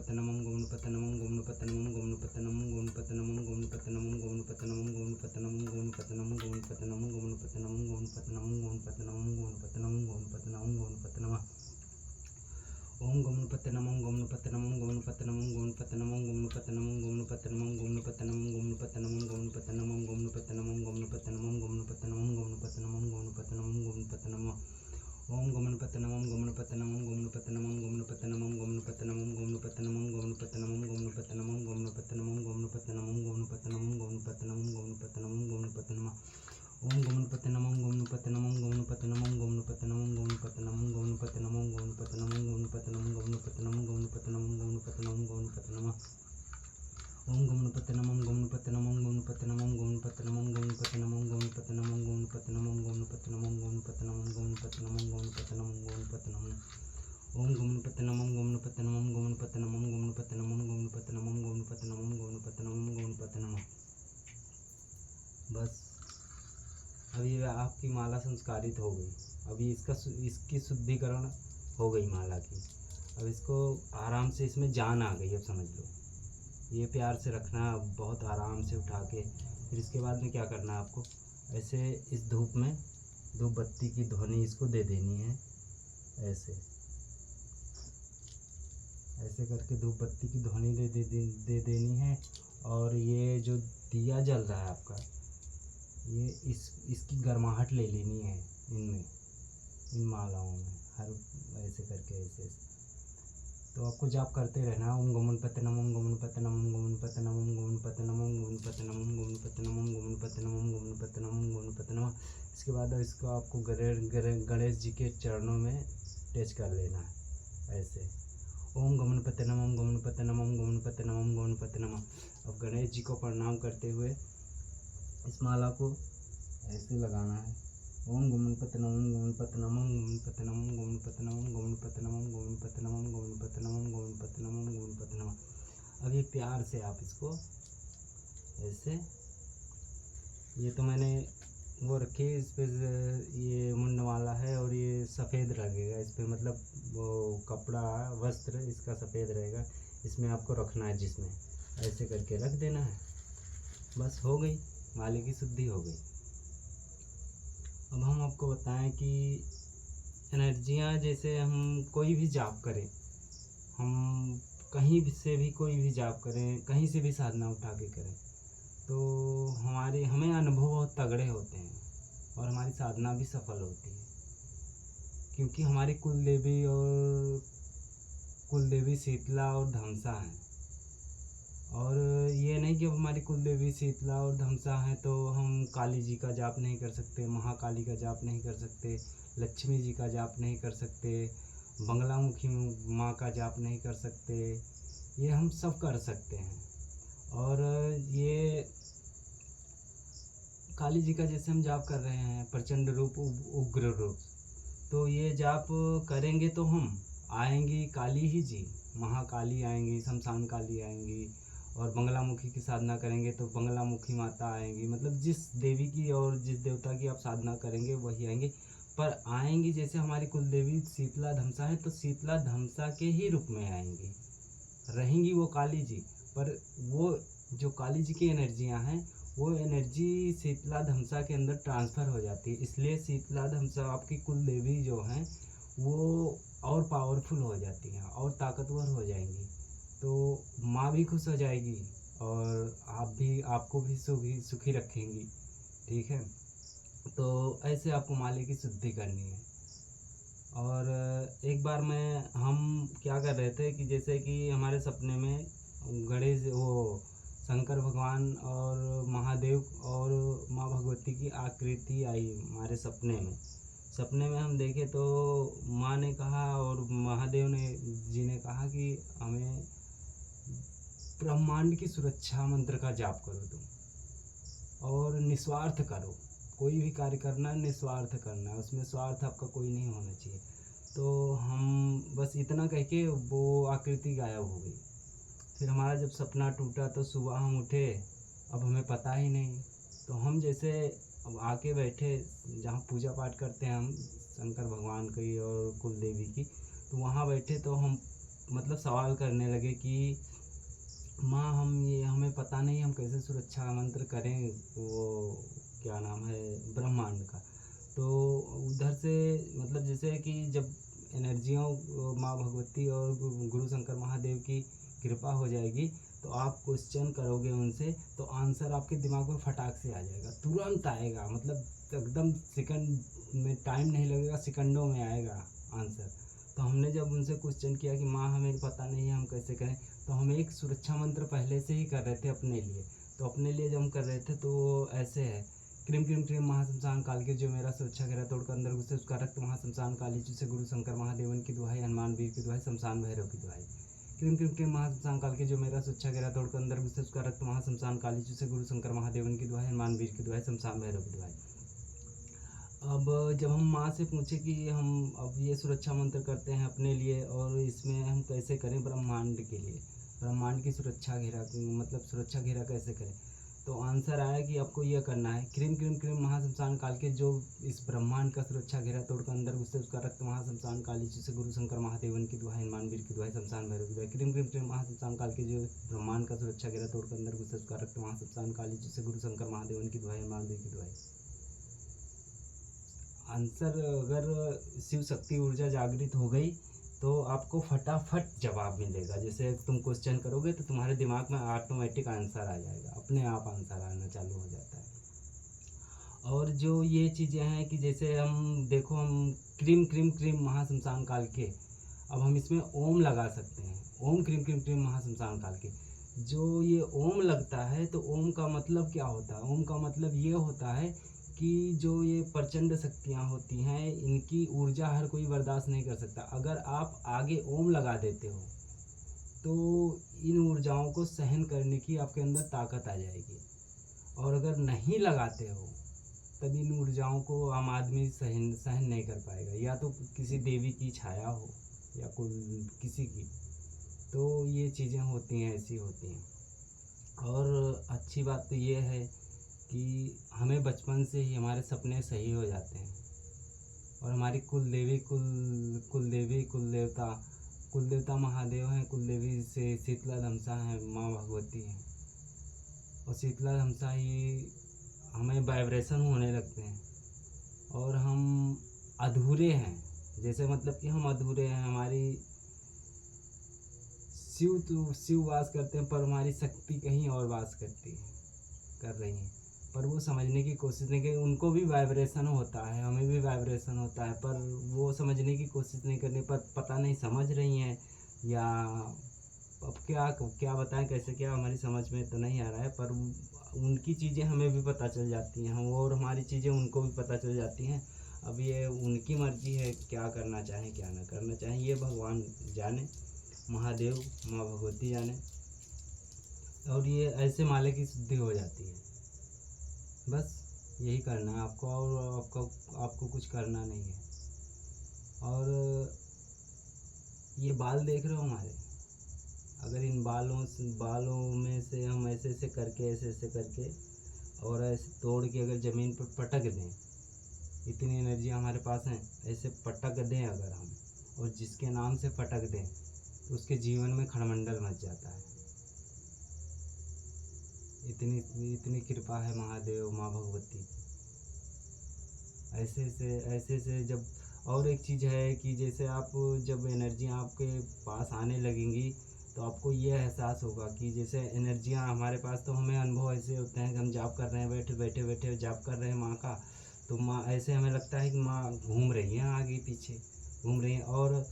गमनपतनमं गमनपतनमं गमनपतनमं गमनपतनमं गमनपतनमं गमनपतनमं गमनपतनमं गमनपतनमं गमनपतनमं गमनपतनमं गमनपतनमं गमनपतनमं गमनपतनमं गमनपतनमं गमनपतनमं गमनपतनमं ओम गमनपतनमं गमनपतनमं गमनपतनमं गमनपतनमं गमनपतनमं गमनपतनमं गमनपतनमं गमनपतनमं गमनपतनमं गमनपतनमं गमनपतनमं गमनपतनमं गमनपतनमं गमनपतनमं गमनपतनमं ओम गमनपतनमं गमनपतनमं गमनपतनमं गमनपतनमं गमनपतनमं गमनपतनमं गमनपतनमं गमनपतनमं गमनपतनमं गमनपतनमं गमनपतनमं गमनपतनमं गमनपतनमं गमनपतनमं ओम गमनपतनमं गमनपतनमं गमनपतनमं गमनपतनमं गमनपतनमं गमनपतनमं गमनपतनमं गमनपतनमं गमनपतनमं गमनपतनमं गमनपतनमं गमनपतनमं ओम गमनपतनमं गमनपतनमं गमनपतनमं गमनपतनमं गमनपतनमं गमनपतनमं गमनपतनमं गमनपतनमं गमनपतनमं गमनपतनमं गमनपतनमं गमनपतनमं ओम गमनपतनमं गमनपतनमं गमनपतनमं गमनपतनमं गमनपतनमं गमनपतनमं गमनपतनमं गमनपतनमं बस अब ये आपकी माला संस्कारित हो गई। अभी इसकी शुद्धिकरण हो गई माला की। अब इसको आराम से इसमें जान आ गई। अब समझ लो, ये प्यार से रखना, बहुत आराम से उठा के। फिर इसके बाद में क्या करना है आपको, ऐसे इस धूप में धूप बत्ती की ध्वनि इसको दे देनी है। ऐसे ऐसे करके धूप बत्ती की ध्वनि दे देनी है। और ये जो दिया जल रहा है आपका, ये इसकी गर्माहट ले लेनी है इनमें, इन मालाओं में, हर ऐसे करके ऐसे। तो आपको जाप करते रहना, ओम गमनपतनमं गमनपतनमं गमनपतनमं गमनपतनमं गमनपतनमं गमनपतनमं गमनपतनमं गमनपतनमं गमनपतनमं। इसके बाद इसको आपको गणेश जी के चरणों में टच कर लेना है ऐसे। ओम गमनपतनमं गमनपतनमं गमनपतनमं गमनपतनमं। अब गणेश जी को प्रणाम करते हुए इस माला को ऐसे लगाना है। ओम गमनपतनमं गमनपतनमं गमनपतनमं गमनपतनमं गमनपतनमं गमनपतनमं गमनपतनमं गमनपतनमं गमनपतनमं। अब ये प्यार से आप इसको ऐसे, ये तो मैंने वो रखी है, इस पर ये मुंडमाला है और ये सफ़ेद लगेगा इस पर, मतलब वो कपड़ा वस्त्र इसका सफ़ेद रहेगा। इसमें आपको रखना है, जिसमें ऐसे करके रख देना है। बस हो गई, माले की शुद्धि हो गई। अब हम आपको बताएं कि एनर्जियां, जैसे हम कोई भी जाप करें, हम कहीं भी से भी कोई भी जाप करें, कहीं से भी साधना उठा के करें, तो हमें अनुभव बहुत तगड़े होते हैं और हमारी साधना भी सफल होती है। क्योंकि हमारी कुलदेवी शीतला और धमसा हैं। और ये नहीं कि अब हमारी कुलदेवी शीतला और धमसा हैं तो हम काली जी का जाप नहीं कर सकते, महाकाली का जाप नहीं कर सकते, लक्ष्मी जी का जाप नहीं कर सकते, बंगलामुखी माँ का जाप नहीं कर सकते। ये हम सब कर सकते हैं। और ये काली जी का जैसे हम जाप कर रहे हैं, प्रचंड रूप, उग्र रूप, तो ये जाप करेंगे तो हम आएंगी काली ही जी, महाकाली आएंगी, शमशान काली आएंगी। और बंगलामुखी की साधना करेंगे तो बंगलामुखी माता आएंगी। मतलब जिस देवी की और जिस देवता की आप साधना करेंगे वही आएंगे। पर आएंगी जैसे हमारी कुलदेवी शीतला धमसा है तो शीतला धमसा के ही रूप में आएंगी, रहेंगी वो काली जी। पर वो जो काली जी की एनर्जियां हैं, वो एनर्जी शीतला धमसा के अंदर ट्रांसफ़र हो जाती है। इसलिए शीतला धमसा आपकी कुलदेवी जो हैं वो और पावरफुल हो जाती हैं और ताकतवर हो जाएंगी। तो माँ भी खुश हो जाएगी और आपको भी सुखी रखेंगी। ठीक है, तो ऐसे आपको माले की शुद्धि करनी है। और एक बार हम क्या कर रहे थे कि जैसे कि हमारे सपने में गणेश, वो शंकर भगवान और महादेव और माँ भगवती की आकृति आई हमारे सपने में हम देखे तो माँ ने कहा और महादेव जी ने कहा कि हमें ब्रह्मांड की सुरक्षा मंत्र का जाप करो तुम, और निस्वार्थ करो। कोई भी कार्य करना निस्वार्थ करना है, उसमें स्वार्थ आपका कोई नहीं होना चाहिए। तो हम बस इतना कह के वो आकृति गायब हो गई। फिर हमारा जब सपना टूटा तो सुबह हम उठे, अब हमें पता ही नहीं। तो हम जैसे अब आके बैठे जहाँ पूजा पाठ करते हैं हम शंकर भगवान की और कुल देवी की, तो वहाँ बैठे तो हम मतलब सवाल करने लगे कि माँ हमें पता नहीं हम कैसे सुरक्षा मंत्र करें, वो क्या नाम है, ब्रह्मांड का। तो उधर से मतलब जैसे कि जब एनर्जियों माँ भगवती और गुरु शंकर महादेव की कृपा हो जाएगी तो आप क्वेश्चन करोगे उनसे तो आंसर आपके दिमाग में फटाक से आ जाएगा, तुरंत आएगा, मतलब एकदम सेकंड में टाइम नहीं लगेगा, सेकंडों में आएगा आंसर। तो हमने जब उनसे क्वेश्चन किया कि माँ हमें पता नहीं है हम कैसे करें, तो हम एक सुरक्षा मंत्र पहले से ही कर रहे थे अपने लिए। तो अपने लिए जब हम कर रहे थे तो ऐसे है, क्रीम क्रीम क्रीम महाशमशान काल के जो मेरा सुरक्षा घेरा तोड़कर अंदर घुसे उसका रक्त महाशमशान काली से गुरु शंकर महादेवन की दुहाई, हनुमान वीर की दुहाई, शमशान भैरव की दुहाई। क्रीम क्रीम क्रीम महाशमशान काल के जो मेरा सुरक्षा घेरा तोड़कर अंदर घुसे उसका रक्त महाशमशान काली से गुरु शंकर महादेवन की दुहाई, हनुमान वीर की दुहाई, शमशान भैरव की दुहाई। अब जब हम माँ से पूछे कि हम अब ये सुरक्षा मंत्र करते हैं अपने लिए और इसमें हम कैसे करें ब्रह्मांड के लिए, ब्रह्मांड की सुरक्षा घेरा मतलब सुरक्षा घेरा कैसे करें, तो आंसर आया कि आपको ये करना है, क्रीम क्रीम क्रीम महाशमशान काल के जो इस ब्रह्मांड का सुरक्षा घेरा तोड़कर अंदर घुसे उसका रक्त महाशमशान काली से गुरु शंकर महादेवन की दुहाई, हनुमान वीर की दुहाई, शमशान भैरव की दुहाई। क्रीम क्रीम क्रीम महाशमशान काल के जो ब्रह्मांड का सुरक्षा घेरा तोड़कर अंदर घुसे उसका रक्त महाशमशान काली से गुरु शंकर महादेवन की दुहाई, हनुमान वीर की दुहाई। आंसर अगर शिव शक्ति ऊर्जा जागृत हो गई तो आपको फटाफट जवाब मिलेगा। जैसे तुम क्वेश्चन करोगे तो तुम्हारे दिमाग में ऑटोमेटिक आंसर आ जाएगा, अपने आप आंसर आना चालू हो जाता है। और जो ये चीज़ें हैं कि जैसे हम देखो, हम क्रीम क्रीम क्रीम महाशमशान काल के, अब हम इसमें ओम लगा सकते हैं, ओम क्रीम क्रीम क्रीम महाशमशान काल के। जो ये ओम लगता है तो ओम का मतलब क्या होता है, ओम का मतलब ये होता है कि जो ये प्रचंड शक्तियाँ होती हैं इनकी ऊर्जा हर कोई बर्दाश्त नहीं कर सकता। अगर आप आगे ओम लगा देते हो तो इन ऊर्जाओं को सहन करने की आपके अंदर ताकत आ जाएगी, और अगर नहीं लगाते हो तब इन ऊर्जाओं को आम आदमी सहन सहन नहीं कर पाएगा, या तो किसी देवी की छाया हो या कोई किसी की, तो ये चीज़ें होती हैं, ऐसी होती हैं। और अच्छी बात तो ये है कि हमें बचपन से ही हमारे सपने सही हो जाते हैं, और हमारी कुल देवता महादेव हैं, कुल देवी से शीतला धमसा हैं, माँ भगवती हैं, और शीतला धमसा ही हमें वाइब्रेशन होने लगते हैं और हम अधूरे हैं। जैसे मतलब कि हम अधूरे हैं, हमारी शिव वास करते हैं पर हमारी शक्ति कहीं और वास कर रही है, पर वो समझने की कोशिश नहीं की। उनको भी वाइब्रेशन होता है, हमें भी वाइब्रेशन होता है, पर वो समझने की कोशिश नहीं करने पर पता नहीं समझ रही हैं या अब क्या बताएं, कैसे क्या हमारी समझ में तो नहीं आ रहा है, पर उनकी चीज़ें हमें भी पता चल जाती हैं और हमारी चीज़ें उनको भी पता चल जाती हैं। अब ये उनकी मर्जी है, क्या करना चाहें क्या ना करना चाहें, ये भगवान जाने, महादेव माँ भगवती जाने। और ये ऐसे माले की शुद्धि हो जाती है, बस यही करना है आपको, और आपको कुछ करना नहीं है। और ये बाल देख रहे हो हमारे, अगर इन बालों में से हम ऐसे ऐसे करके और ऐसे तोड़ के अगर ज़मीन पर पटक दें, इतनी एनर्जी हमारे पास है, ऐसे पटक दें अगर हम, और जिसके नाम से पटक दें तो उसके जीवन में खड़मंडल मच जाता है। इतनी कृपा है महादेव माँ भगवती की। ऐसे से जब, और एक चीज़ है कि जैसे आप जब एनर्जियाँ आपके पास आने लगेंगी तो आपको ये एहसास होगा कि जैसे एनर्जियाँ हमारे पास, तो हमें अनुभव ऐसे होते हैं कि हम जाप कर रहे हैं, बैठे जाप कर रहे हैं माँ का, तो माँ ऐसे हमें लगता है कि माँ घूम रही हैं, आगे पीछे घूम रही हैं। और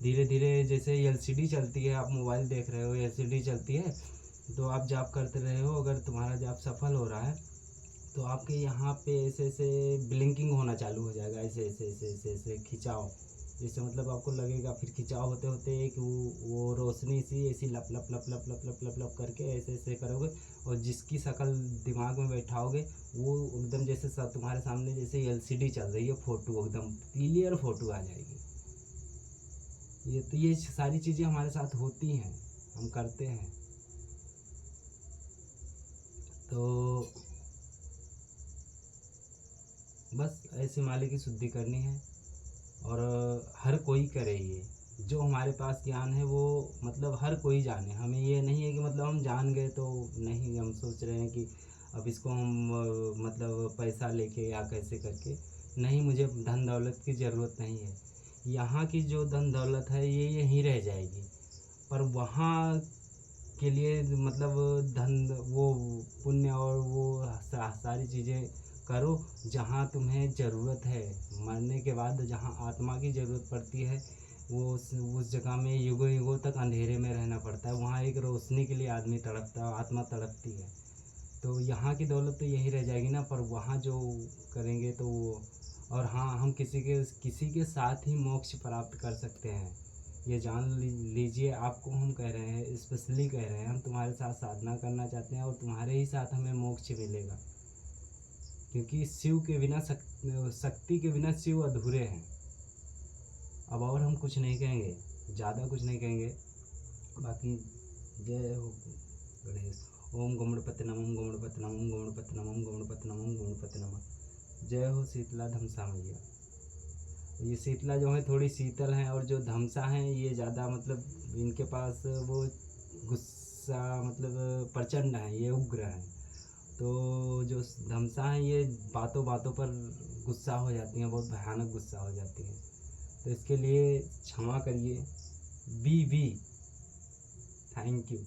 धीरे धीरे जैसे एलसीडी चलती है, आप मोबाइल देख रहे हो, एलसीडी चलती है, तो आप जाप करते रहे हो, अगर तुम्हारा जाप सफल हो रहा है तो आपके यहाँ पे ऐसे ऐसे ब्लिंकिंग होना चालू हो जाएगा, ऐसे खिंचाव, जैसे मतलब आपको लगेगा, फिर खिंचाव होते होते एक वो रोशनी सी ऐसी लप लप लप लप लप लप लप लप करके ऐसे करोगे, और जिसकी शक्ल दिमाग में बैठाओगे वो एकदम जैसे तुम्हारे सामने जैसे एलसीडी चल रही है, फ़ोटो एकदम क्लियर फ़ोटो आ जाएगी। ये सारी चीज़ें हमारे साथ होती हैं, हम करते हैं। तो बस ऐसे माले की शुद्धि करनी है, और हर कोई करे ये, जो हमारे पास ज्ञान है वो मतलब हर कोई जाने, हमें ये नहीं है कि मतलब हम जान गए तो नहीं, हम सोच रहे हैं कि अब इसको हम मतलब पैसा लेके या कैसे करके, नहीं, मुझे धन दौलत की ज़रूरत नहीं है। यहाँ की जो धन दौलत है ये यहीं रह जाएगी, पर वहाँ के लिए मतलब धन वो पुण्य और वो सारी चीज़ें करो जहाँ तुम्हें ज़रूरत है। मरने के बाद जहाँ आत्मा की ज़रूरत पड़ती है वो उस जगह में युगों युगों तक अंधेरे में रहना पड़ता है। वहाँ एक रोशनी के लिए आदमी तड़पता है, आत्मा तड़पती है। तो यहाँ की दौलत तो यही रह जाएगी ना, पर वहाँ जो करेंगे तो वो। और हाँ, हम किसी के साथ ही मोक्ष प्राप्त कर सकते हैं, ये जान लीजिए। आपको हम कह रहे हैं, स्पेशली कह रहे हैं, हम तुम्हारे साथ साधना करना चाहते हैं और तुम्हारे ही साथ हमें मोक्ष मिलेगा, क्योंकि शिव के बिना शक्ति के बिना शिव अधूरे हैं। अब और हम कुछ नहीं कहेंगे, ज़्यादा कुछ नहीं कहेंगे। बाकी जय हो गणेश। ओम गणपति नमः, ओम गणपति नमः, ओम गणपति नमः, ओम गणपति नमः, ओम गणपति नमः। जय हो शीतला धमसा मैया। ये शीतला जो है थोड़ी शीतल हैं, और जो धमसा हैं ये ज़्यादा मतलब इनके पास वो गुस्सा मतलब प्रचंड है, ये उग्र हैं। तो जो धमसा हैं ये बातों बातों पर गुस्सा हो जाती हैं, बहुत भयानक गुस्सा हो जाती हैं। तो इसके लिए क्षमा करिए। बी थैंक यू।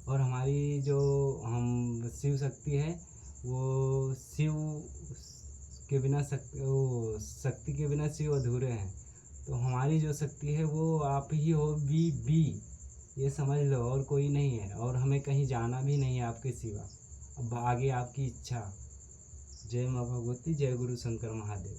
और हमारी जो हम शिव शक्ति है वो शिव के बिना शक्ति के बिना शिव अधूरे हैं। तो हमारी जो शक्ति है वो आप ही हो, बी ये समझ लो, और कोई नहीं है, और हमें कहीं जाना भी नहीं है आपके सिवा। अब आगे आपकी इच्छा। जय माँ भगवती, जय गुरु शंकर महादेव।